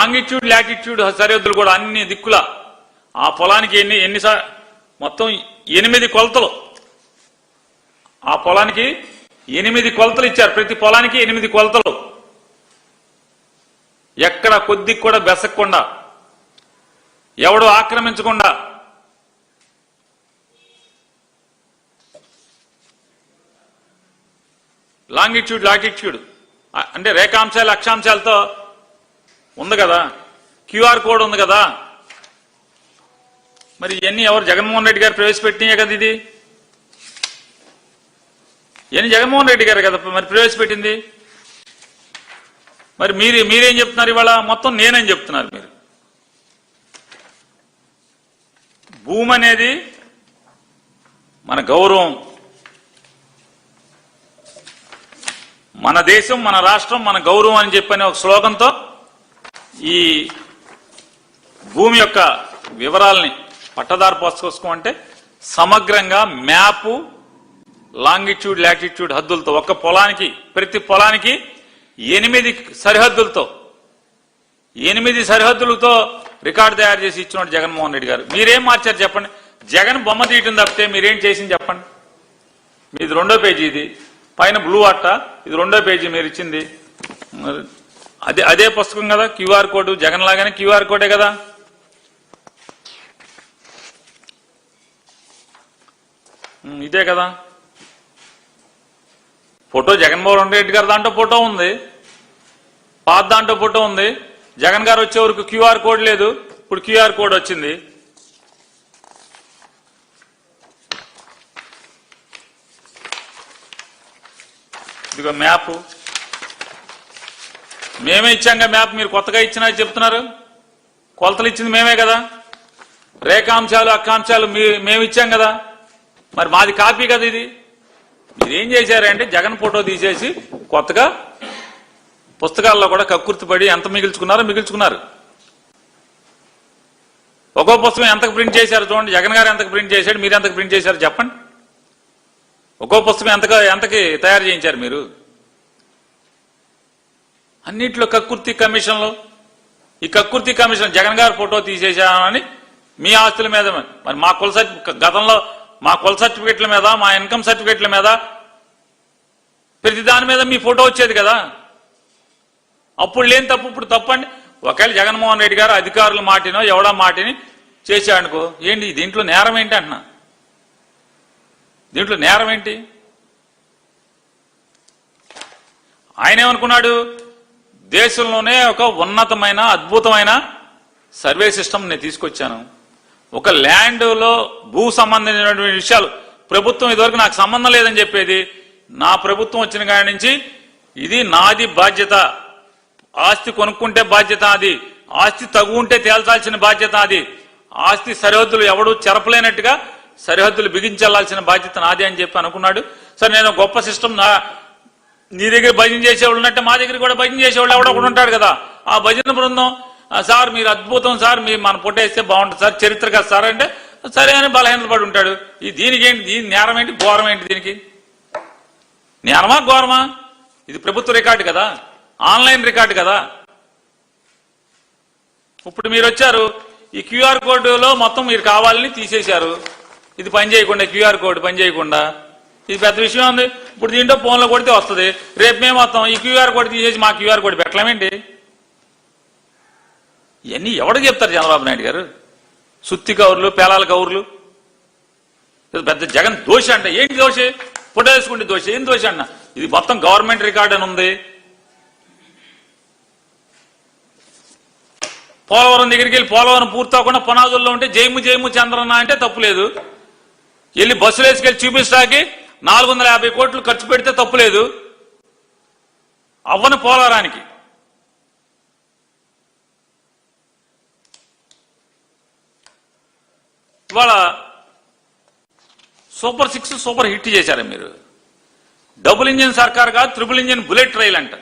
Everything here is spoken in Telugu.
లాంగిట్యూడ్ లాటిట్యూడ్ సరిహద్దులు కూడా అన్ని దిక్కుల ఆ పొలానికి ఎన్ని మొత్తం 8 కొలతలు, ఆ పొలానికి 8 కొలతలు ఇచ్చారు. ప్రతి పొలానికి 8 కొలతలు, ఎక్కడ కొద్ది కూడా బెసక్కుండా, ఎవడు ఆక్రమించకుండా. లాంగిట్యూడ్ లాటిట్యూడ్ అంటే రేఖాంశాలు అక్షాంశాలతో ఉంది కదా, క్యూఆర్ కోడ్ ఉంది కదా. మరి ఇవన్నీ ఎవరు? జగన్మోహన్ రెడ్డి గారు ప్రవేశపెట్టినాయే కదా. ఇది ఇవన్నీ జగన్మోహన్ రెడ్డి గారు కదా మరి ప్రవేశపెట్టింది. మరి మీరేం చెప్తున్నారు ఇవాళ? మొత్తం నేనేం చెప్తున్నారు మీరు? భూమి అనేది మన గౌరవం, మన దేశం, మన రాష్ట్రం, మన గౌరవం అని చెప్పని ఒక స్లోగన్తో ఈ భూమి యొక్క వివరాలని పట్టదారు పుస్తకం అంటే సమగ్రంగా మ్యాపు, లాంగిట్యూడ్ లాటిట్యూడ్ హద్దులతో ఒక్క పొలానికి, ప్రతి పొలానికి 8 సరిహద్దులతో, 8 సరిహద్దులతో రికార్డు తయారు చేసి ఇచ్చినట్టు జగన్మోహన్ రెడ్డి గారు. మీరేం మార్చారు చెప్పండి? జగన్ బొమ్మ తీయటం తప్పితే మీరేం చేసింది చెప్పండి? మీది 2వ పేజీ, ఇది పైన బ్లూ అట్ట, ఇది 2వ పేజీ మీరు ఇచ్చింది. అదే పుస్తకం కదా, క్యూఆర్ కోడ్. జగన్ లాగానే క్యూఆర్ కోడే కదా. ఇదే కదా ఫోటో. జగన్మోహన్ రెడ్డి గారు దాంట్లో ఫోటో ఉంది, పాత దాంట్లో ఫోటో ఉంది. జగన్ గారు వచ్చే వరకు క్యూఆర్ కోడ్ లేదు, ఇప్పుడు క్యూఆర్ కోడ్ వచ్చింది. ఇదిగో మ్యాప్, మేమే ఇచ్చాంగా మ్యాప్. మీరు కొత్తగా ఇచ్చినా చెప్తున్నారు. కొలతలు ఇచ్చింది మేమే కదా, రేఖాంశాలు అక్షాంశాలు మేము ఇచ్చాం కదా. మరి మాది కాపీ కదా ఇది. మీరేం చేశారంటే జగన్ ఫోటో తీసేసి కొత్తగా పుస్తకాల్లో కూడా కక్కుర్తిపడి ఎంత మిగిల్చుకున్నారు. ఒక్కో పుస్తకం ఎంతకు ప్రింట్ చేశారు చూడండి. జగన్ గారు ఎంతకు ప్రింట్ చేశాడు, మీరు ఎంతకు ప్రింట్ చేశారు చెప్పండి. ఒక్కో పుస్తకం ఎంతకి తయారు చేయించారు మీరు? అన్నింటిలో కక్కుర్తి కమిషన్లు. ఈ కక్కుర్తి కమిషన్ జగన్ గారు ఫోటో తీసేశామని మీ ఆస్తుల మీద, మరి మా గతంలో మా కుల సర్టిఫికెట్ల మీద, మా ఇన్కమ్ సర్టిఫికెట్ల మీద, ప్రతి దాని మీద మీ ఫోటో వచ్చేది కదా. అప్పుడు లేని తప్పు ఇప్పుడు తప్పండి. ఒకవేళ జగన్మోహన్ రెడ్డి గారు అధికారుల మాటినో ఎవడా మాటిని చేశాడనుకో, ఏంటి దీంట్లో నేరం ఏంటి అంటున్నా? దీంట్లో నేరం ఏంటి? ఆయన ఏమనుకున్నాడు? దేశంలోనే ఒక ఉన్నతమైన అద్భుతమైన సర్వే సిస్టమ్ నేను తీసుకొచ్చాను. ఒక ల్యాండ్లో భూ సంబంధించినటువంటి విషయాలు ప్రభుత్వం ఇదివరకు నాకు సంబంధం లేదని చెప్పేది, నా ప్రభుత్వం వచ్చిన కాడి నుంచి ఇది నాది బాధ్యత. ఆస్తి కొనుక్కుంటే బాధ్యత అది, ఆస్తి తగు ఉంటే తేల్చాల్సిన బాధ్యత అది, ఆస్తి సరిహద్దులు ఎవడు చెరపలేనట్టుగా సరిహద్దులు బిగించాల్సిన బాధ్యత నాది అని చెప్పి అనుకున్నాడు. సరే, నేను గొప్ప సిస్టమ్, నీ దగ్గర భజన చేసేవాళ్ళు ఉన్నట్టే మా దగ్గర కూడా భజన చేసేవాళ్ళు ఎవడో ఒకడు ఉంటాడు కదా. ఆ భజన బృందం, సార్ మీరు అద్భుతం సార్, మీరు మన పొట్టేస్తే బాగుంటుంది సార్, చరిత్ర కదా సార్ అంటే సరే అని బలహీనత పడి ఉంటాడు. దీనికి ఏంటి? దీని నేరం ఏంటి, ఘోరం ఏంటి? దీనికి నేరమా ఘోరమా? ఇది ప్రభుత్వ రికార్డు కదా, ఆన్లైన్ రికార్డు కదా. ఇప్పుడు మీరు వచ్చారు, ఈ క్యూఆర్ కోడ్లో మొత్తం మీరు కావాలని తీసేశారు. ఇది పని చేయకుండా, క్యూఆర్ కోడ్ పని చేయకుండా, ఇది పెద్ద విషయం ఉంది. ఇప్పుడు దీంట్లో ఫోన్లో కొడితే వస్తుంది. రేపు మేము మొత్తం ఈ క్యూఆర్ కోడ్ తీసేసి మా క్యూఆర్ కోడ్ పెట్టలేమేంటి? ఇవన్నీ ఎవరికి చెప్తారు చంద్రబాబు నాయుడు గారు? సుత్తి కౌరులు, పేలాల కౌరులు. పెద్ద జగన్ దోష అంటే ఏంటి? దోష ఫోటో వేసుకుంటే దోష ఏం దోష అన్న? ఇది మొత్తం గవర్నమెంట్ రికార్డ్ అని ఉంది. పోలవరం దగ్గరికి వెళ్ళి పోలవరం పూర్తవకుండా పునాదుల్లో ఉంటే జైము జైము చంద్రన్న అంటే తప్పులేదు. వెళ్ళి బస్సులు వేసుకెళ్ళి చూపిస్తాకి 450 కోట్లు ఖర్చు పెడితే తప్పులేదు. అవ్వని పోలవరానికి ఇవాళ సూపర్ 6 సూపర్ హిట్ చేశారు మీరు. డబుల్ ఇంజిన్ సర్కార్ కాదు, ట్రిపుల్ ఇంజిన్ బుల్లెట్ రైల్ అంట.